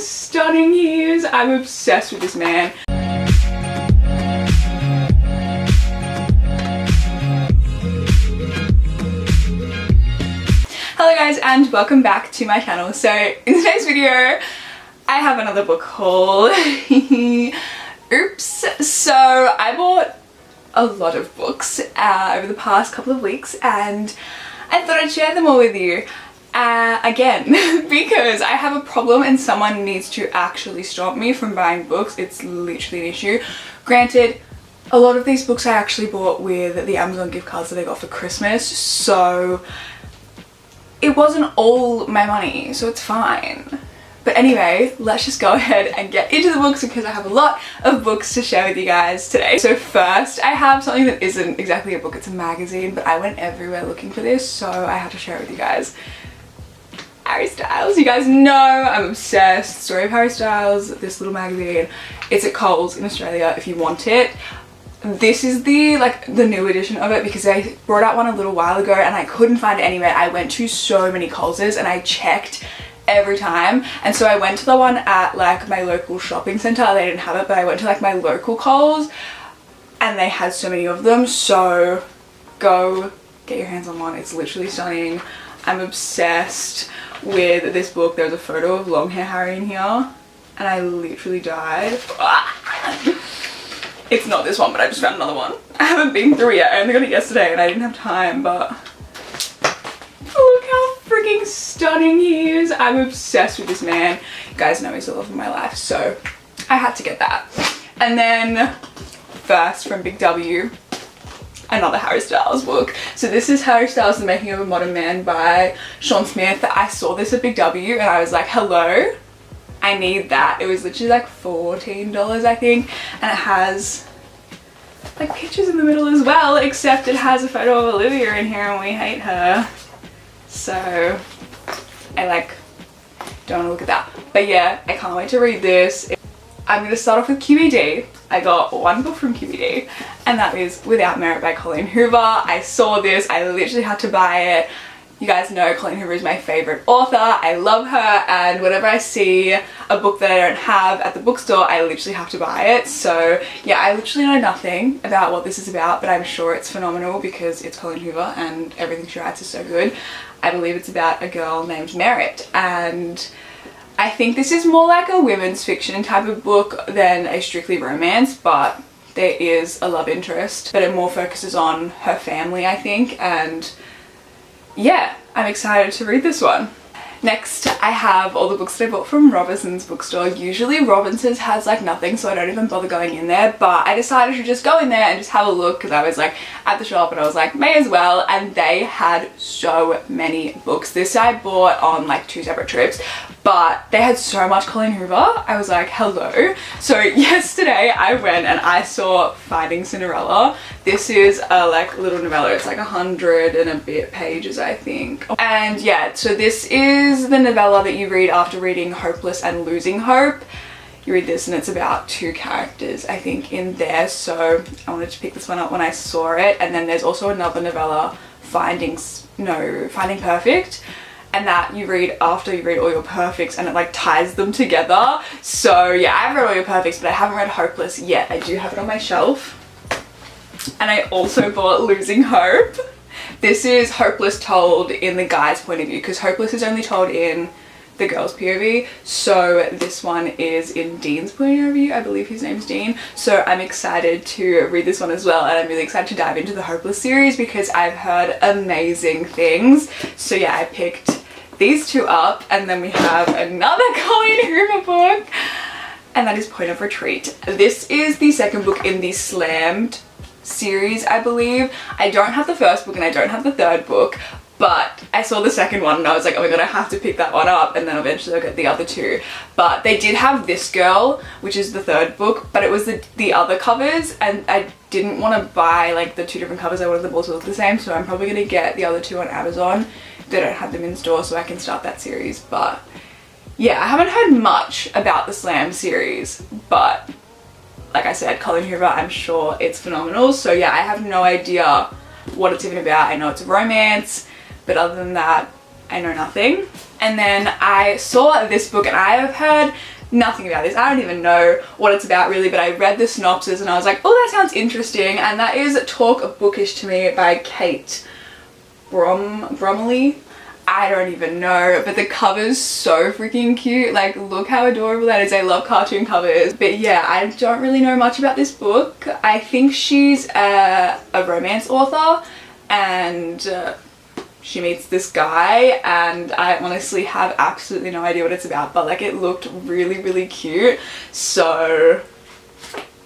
stunning he is. I'm obsessed with this man. Hello guys and welcome back to my channel. So in today's video I have another book haul. Oops. So I bought a lot of books over the past couple of weeks and I thought I'd share them all with you again because I have a problem and someone needs to actually stop me from buying books. It's literally an issue. Granted, a lot of these books I actually bought with the Amazon gift cards that I got for Christmas, so it wasn't all my money, so it's fine. But anyway, let's just go ahead and get into the books because I have a lot of books to share with you guys today. So first, I have something that isn't exactly a book, it's a magazine, but I went everywhere looking for this, so I had to share it with you guys. Harry Styles, you guys know I'm obsessed. Story of Harry Styles, this little magazine. It's at Coles in Australia if you want it. This is the new edition of it because I brought out one a little while ago and I couldn't find it anywhere. I went to so many Coleses and I checked every time, and so I went to the one at like my local shopping centre. They didn't have it, but I went to like my local Coles and they had so many of them, so go get your hands on one. It's literally stunning. I'm obsessed with this book. There's a photo of long hair Harry in here and I literally died. It's not this one, but I just found another one. I haven't been through it yet. I only got it yesterday and I didn't have time, but look how freaking stunning he is. I'm obsessed with this man. You guys know he's the love of my life, so I had to get that. And then first from Big W, another Harry Styles book. So this is Harry Styles, The Making of a Modern Man by Sean Smith. I saw this at Big W and I was like, hello, I need that. It was literally like $14 I think, and it has like pictures in the middle as well, except it has a photo of Olivia in here and we hate her, so I like don't want to look at that. But yeah, I can't wait to read this. I'm going to start off with QBD. I got one book from QBD and that is Without Merit by Colleen Hoover. I saw this, I literally had to buy it. You guys know Colleen Hoover is my favourite author. I love her, and whenever I see a book that I don't have at the bookstore, I literally have to buy it. So yeah, I literally know nothing about what this is about, but I'm sure it's phenomenal because it's Colleen Hoover and everything she writes is so good. I believe it's about a girl named Merit, and I think this is more like a women's fiction type of book than a strictly romance, but there is a love interest, but it more focuses on her family, I think, and yeah, I'm excited to read this one. Next, I have all the books that I bought from Robinson's bookstore. Usually Robinson's has like nothing, so I don't even bother going in there, but I decided to just go in there and just have a look because I was like at the shop and I was like, may as well, and they had so many books. This I bought on like 2 separate trips, but they had so much Colleen Hoover. I was like, hello. So yesterday I went and I saw Finding Cinderella. This is a like little novella. It's like 100 and a bit pages, I think. And yeah, so this is the novella that you read after reading Hopeless and Losing Hope. You read this and it's about 2 characters, I think, in there. So I wanted to pick this one up when I saw it. And then there's also another novella, Finding Perfect, and that you read after you read all your perfects and it like ties them together. So yeah, I've read all your perfects, but I haven't read Hopeless yet. I do have it on my shelf. And I also bought Losing Hope. This is Hopeless told in the guy's point of view because Hopeless is only told in the girl's POV. So this one is in Dean's point of view. I believe his name's Dean. So I'm excited to read this one as well, and I'm really excited to dive into the Hopeless series because I've heard amazing things. So yeah, I picked these 2 up, and then we have another Colleen Hoover book, and that is Point of Retreat. This is the second book in the Slammed series, I believe. I don't have the first book and I don't have the third book, but I saw the second one and I was like, oh my god, I have to pick that one up, and then eventually I'll get the other 2. But they did have This Girl, which is the third book, but it was the other covers, and I didn't want to buy like the 2 different covers. I wanted them all to look the same, so I'm probably going to get the other 2 on Amazon. They don't have them in store, so I can start that series. But yeah, I haven't heard much about the Slam series, but like I said, Colleen Hoover, I'm sure it's phenomenal. So yeah, I have no idea what it's even about. I know it's a romance, but other than that, I know nothing. And then I saw this book and I have heard nothing about this. I don't even know what it's about really, but I read the synopsis and I was like, oh, that sounds interesting. And that is Talk Bookish to Me by Kate Bromley. I don't even know, but the cover's so freaking cute. Like, look how adorable that is. I love cartoon covers. But yeah, I don't really know much about this book. I think she's a romance author, and she meets this guy, and I honestly have absolutely no idea what it's about, but like, it looked really, really cute. So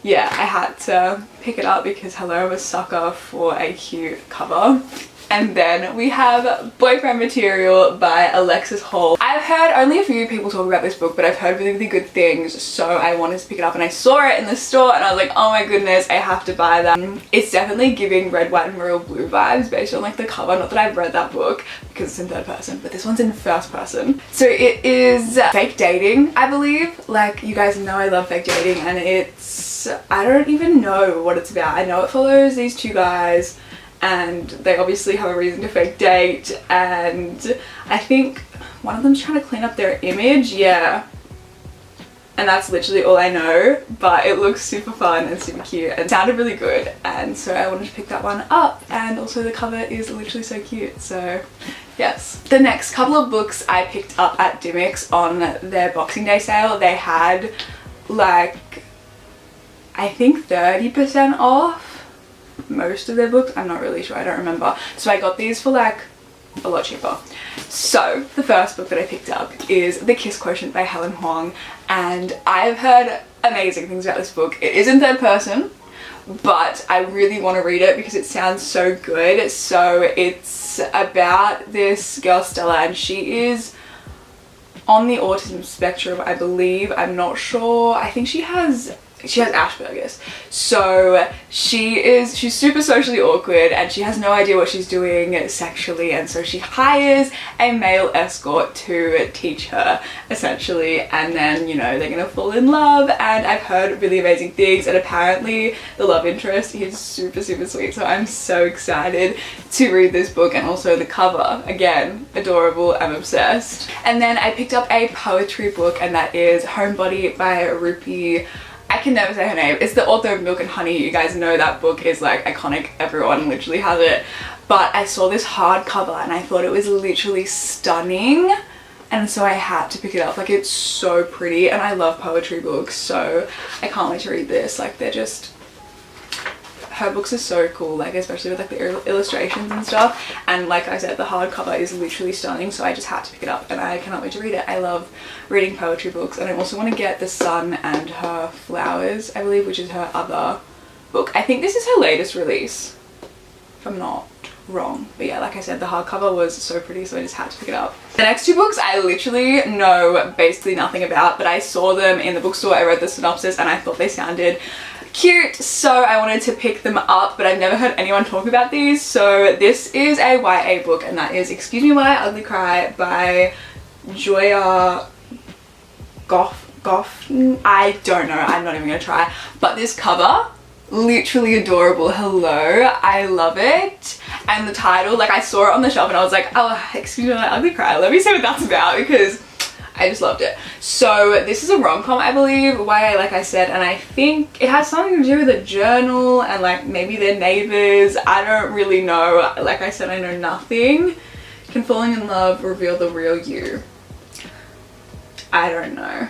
yeah, I had to pick it up because hello, I'm a sucker for a cute cover. And then we have Boyfriend Material by Alexis Hall. I've heard only a few people talk about this book, but I've heard really, really good things, so I wanted to pick it up, and I saw it in the store and I was like, oh my goodness, I have to buy that. It's definitely giving Red, White and Royal Blue vibes based on like the cover. Not that I've read that book because it's in third person, but this one's in first person. So it is fake dating, I believe. Like, you guys know I love fake dating, and it's, I don't even know what it's about. I know it follows these two guys, and they obviously have a reason to fake date, and I think one of them's trying to clean up their image, yeah, and that's literally all I know, but it looks super fun and super cute and sounded really good, and so I wanted to pick that one up. And also the cover is literally so cute, so yes. The next couple of books I picked up at Dymocks on their Boxing Day sale. They had like, I think 30% off most of their books. I'm not really sure, I don't remember. So I got these for like a lot cheaper. So the first book that I picked up is The Kiss Quotient by Helen Huang, and I've heard amazing things about this book. It is in third person, but I really want to read it because it sounds so good. So it's about this girl Stella, and she is on the autism spectrum, I believe. I'm not sure. I think she has Asperger's. So she's super socially awkward, and she has no idea what she's doing sexually, and so she hires a male escort to teach her essentially, and then, you know, they're gonna fall in love. And I've heard really amazing things, and apparently the love interest is super, super sweet, so I'm so excited to read this book. And also the cover, again, adorable. I'm obsessed. And then I picked up a poetry book, and that is Homebody by Rupi, I can never say her name. It's the author of Milk and Honey. You guys know that book is like iconic. Everyone literally has it. But I saw this hardcover and I thought it was literally stunning, and so I had to pick it up. Like, it's so pretty, and I love poetry books, so I can't wait to read this. Like, they're just, her books are so cool, like especially with like the illustrations and stuff, and like I said, the hardcover is literally stunning, so I just had to pick it up, and I cannot wait to read it. I love reading poetry books, and I also want to get The Sun and Her Flowers, I believe, which is her other book. I think this is her latest release, if I'm not wrong, but yeah, like I said, the hardcover was so pretty, so I just had to pick it up. The next two books I literally know basically nothing about, but I saw them in the bookstore, I read the synopsis, and I thought they sounded cute, so I wanted to pick them up, but I've never heard anyone talk about these. So this is a YA book, and that is Excuse Me While I Ugly Cry by Joya Goff. I don't know, I'm not even gonna try, but this cover, literally adorable. Hello, I love it. And the title, like, I saw it on the shelf and I was like, oh, Excuse Me While I Ugly Cry, let me see what that's about, because I just loved it. So this is a rom-com, I believe, YA, like I said, and I think it has something to do with a journal and like maybe their neighbors. I don't really know. Like I said, I know nothing. Can falling in love reveal the real you? I don't know.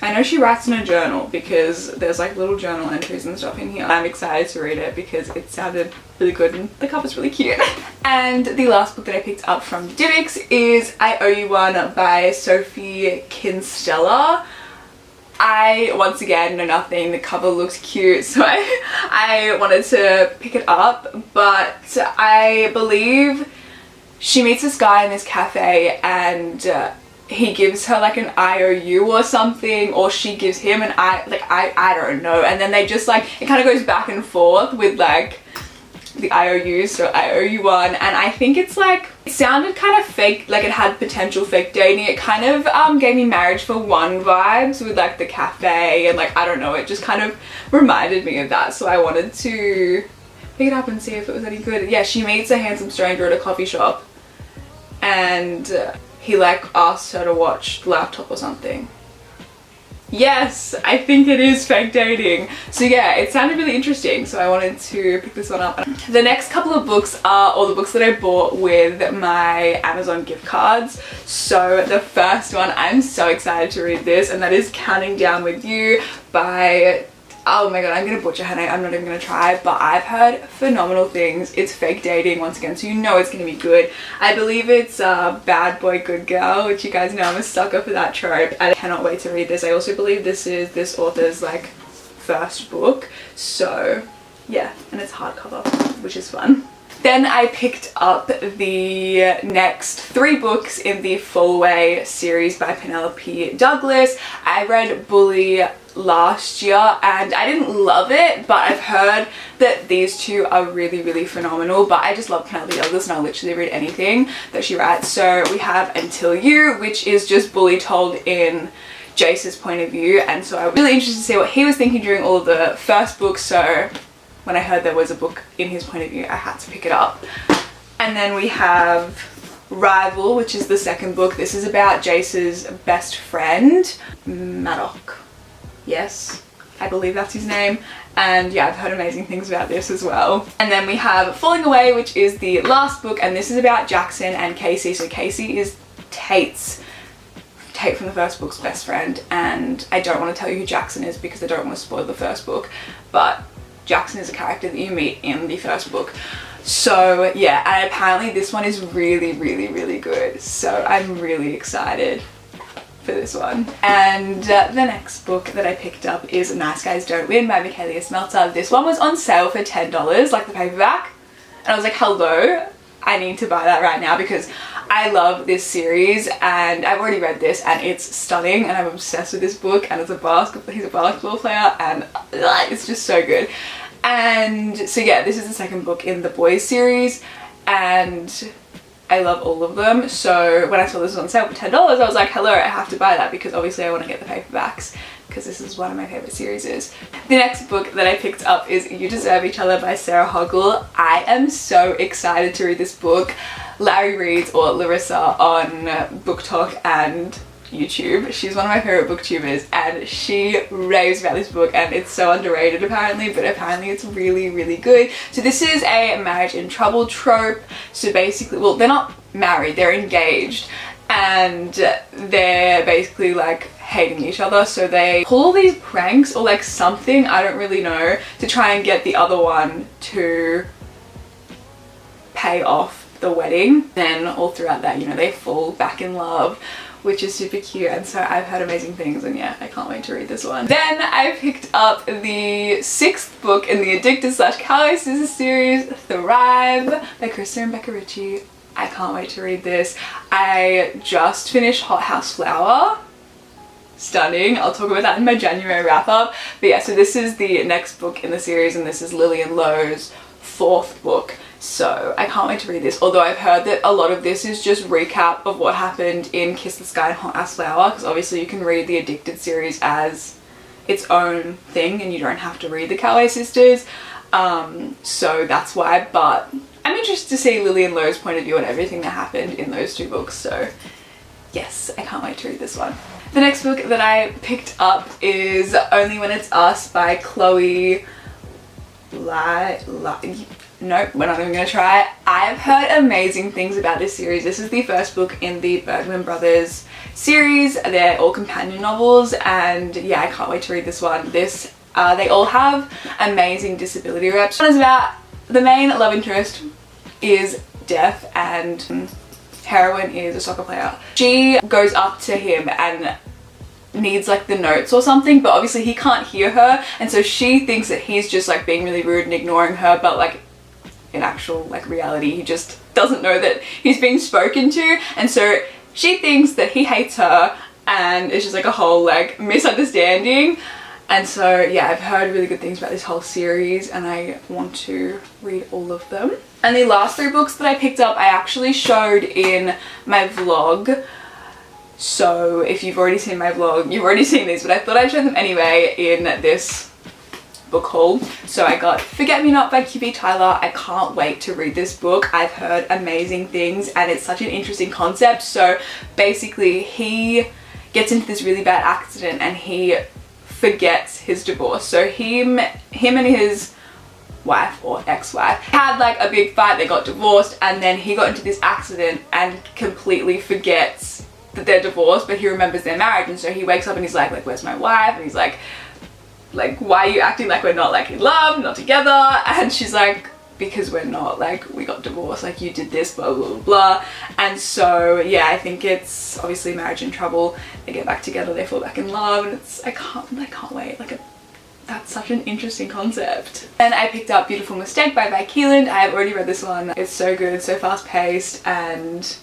I know she writes in a journal because there's like little journal entries and stuff in here. I'm excited to read it because it sounded really good and the cover's really cute. And the last book that I picked up from Dymocks is I Owe You One by Sophie Kinsella. I, once again, know nothing. The cover looks cute, so I wanted to pick it up, but I believe she meets this guy in this cafe, and he gives her like an IOU or something, or she gives him an I don't know, and then they just like, it kind of goes back and forth with like the IOUs, so I owe you one. And I think it's like, it sounded kind of fake, like it had potential fake dating. It kind of gave me Marriage for One vibes with like the cafe, and like, I don't know, it just kind of reminded me of that, so I wanted to pick it up and see if it was any good. Yeah, she meets a handsome stranger at a coffee shop, and he like asks her to watch the laptop or something. Yes, I think it is fake dating. So yeah, it sounded really interesting, so I wanted to pick this one up. The next couple of books are all the books that I bought with my Amazon gift cards. So the first one, I'm so excited to read this, and that is Counting Down With You by, oh my god, I'm gonna butcher her name, I'm not even gonna try, but I've heard phenomenal things. It's fake dating once again, so you know it's gonna be good. I believe it's Bad Boy Good Girl, which you guys know I'm a sucker for that trope. I cannot wait to read this. I also believe this is this author's like first book, so yeah, and it's hardcover, which is fun. Then I picked up the next 3 books in the Fallway series by Penelope Douglas. I read Bully last year and I didn't love it, but I've heard that these 2 are really, really phenomenal. But I just love Penelope Douglas and I'll literally read anything that she writes. So we have Until You, which is just Bully told in Jace's point of view, and so I was really interested to see what he was thinking during all of the first books. So when I heard there was a book in his point of view, I had to pick it up. And then we have Rival, which is the second book. This is about Jace's best friend, Maddox. Yes, I believe that's his name. And yeah, I've heard amazing things about this as well. And then we have Falling Away, which is the last book, and this is about Jackson and Casey. So Casey is Tate from the first book's best friend, and I don't want to tell you who Jackson is because I don't want to spoil the first book, but Jackson is a character that you meet in the first book. So yeah, and apparently this one is really, really, really good. So I'm really excited for this one. And the next book that I picked up is Nice Guys Don't Win by Michaelia Smeltzer. This one was on sale for $10, like the paperback. And I was like, hello, I need to buy that right now because I love this series and I've already read this and it's stunning and I'm obsessed with this book, and he's a basketball player and it's just so good. And so yeah, this is the second book in the boys series and I love all of them. So when I saw this was on sale for $10, I was like, hello, I have to buy that because obviously I want to get the paperbacks because this is one of my favorite series. The next book that I picked up is You Deserve Each Other by Sarah Hoggle. I am so excited to read this book. Larry reads, or Larissa on Book Talk and YouTube. She's one of my favorite booktubers and she raves about this book, and it's so underrated apparently, but apparently it's really, really good. So this is a marriage in trouble trope. So basically, well, they're not married, they're engaged, and they're basically like hating each other, so they pull all these pranks or like something, I don't really know, to try and get the other one to pay off the wedding. Then all throughout that, you know, they fall back in love, which is super cute, and so I've heard amazing things, and yeah, I can't wait to read this one. Then I picked up the 6th book in the Addicted / Cowboy Sisters series, Thrive by Krista and Becca Ritchie. I can't wait to read this. I just finished Hot House Flower. Stunning. I'll talk about that in my January wrap up. But yeah, so this is the next book in the series, and this is Lillian Lowe's 4th book. So I can't wait to read this, although I've heard that a lot of this is just recap of what happened in Kiss the Sky and Hot House Flower, because obviously you can read the Addicted series as its own thing and you don't have to read the Cowley Sisters. So that's why, but I'm interested to see Lillian Lowe's point of view on everything that happened in those 2 books. So yes, I can't wait to read this one. The next book that I picked up is Only When It's Us by Chloe Nope, we're not even gonna try it. I've heard amazing things about this series. This is the first book in the Bergman Brothers series. They're all companion novels, and yeah, I can't wait to read this one. They all have amazing disability reps. One is about the main love interest is deaf and heroine is a soccer player. She goes up to him and needs like the notes or something, but obviously he can't hear her, and so she thinks that he's just like being really rude and ignoring her, but like in actual like reality he just doesn't know that he's being spoken to, and so she thinks that he hates her, and it's just like a whole like misunderstanding. And so yeah, I've heard really good things about this whole series and I want to read all of them. And the last 3 books that I picked up I actually showed in my vlog, so if you've already seen my vlog you've already seen these, but I thought I'd show them anyway in this book haul. So I got Forget Me Not by QB Tyler. I can't wait to read this book. I've heard amazing things and it's such an interesting concept. So basically he gets into this really bad accident and he forgets his divorce. So him and his wife or ex-wife had like a big fight, they got divorced, and then he got into this accident and completely forgets that they're divorced, but he remembers their marriage. And so he wakes up and he's like where's my wife? And he's like why are you acting like we're not like in love, not together? And she's like, because we're not, like we got divorced, like you did this, blah blah blah. And so yeah, I think it's obviously marriage in trouble. They get back together, they fall back in love, and it's I can't wait. Like that's such an interesting concept. And I picked up Beautiful Mistake by Vi Keeland. I have already read this one. It's so good, so fast paced, and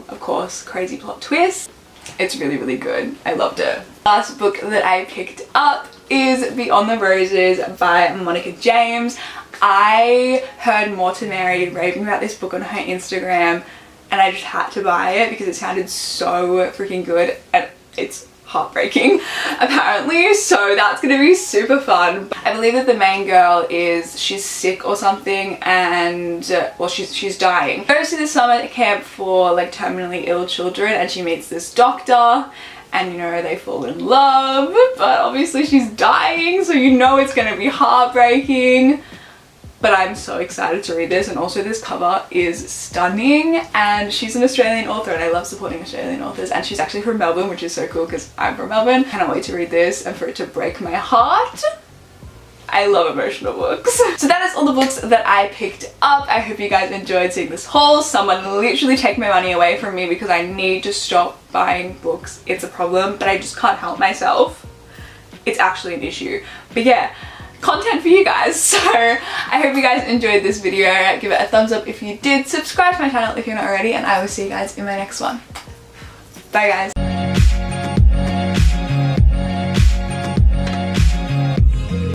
of course crazy plot twist. It's really, really good. I loved it. Last book that I picked up is Beyond the Roses by Monica James. I heard Morton Mary raving about this book on her Instagram, and I just had to buy it because it sounded so freaking good, and it's heartbreaking apparently, so that's gonna be super fun. I believe that the main girl she's sick or something, and well, she's dying. Goes to this summer camp for like terminally ill children, and she meets this doctor, and you know, they fall in love, but obviously she's dying, so you know it's gonna be heartbreaking. But I'm so excited to read this, and also this cover is stunning, and she's an Australian author and I love supporting Australian authors, and she's actually from Melbourne, which is so cool because I'm from Melbourne. Cannot wait to read this and for it to break my heart. I love emotional books. So that is all the books that I picked up. I hope you guys enjoyed seeing this haul. Someone literally take my money away from me because I need to stop buying books. It's a problem, but I just can't help myself. It's actually an issue. But yeah, content for you guys. So I hope you guys enjoyed this video. Give it a thumbs up if you did. Subscribe to my channel if you're not already, and I will see you guys in my next one. Bye guys.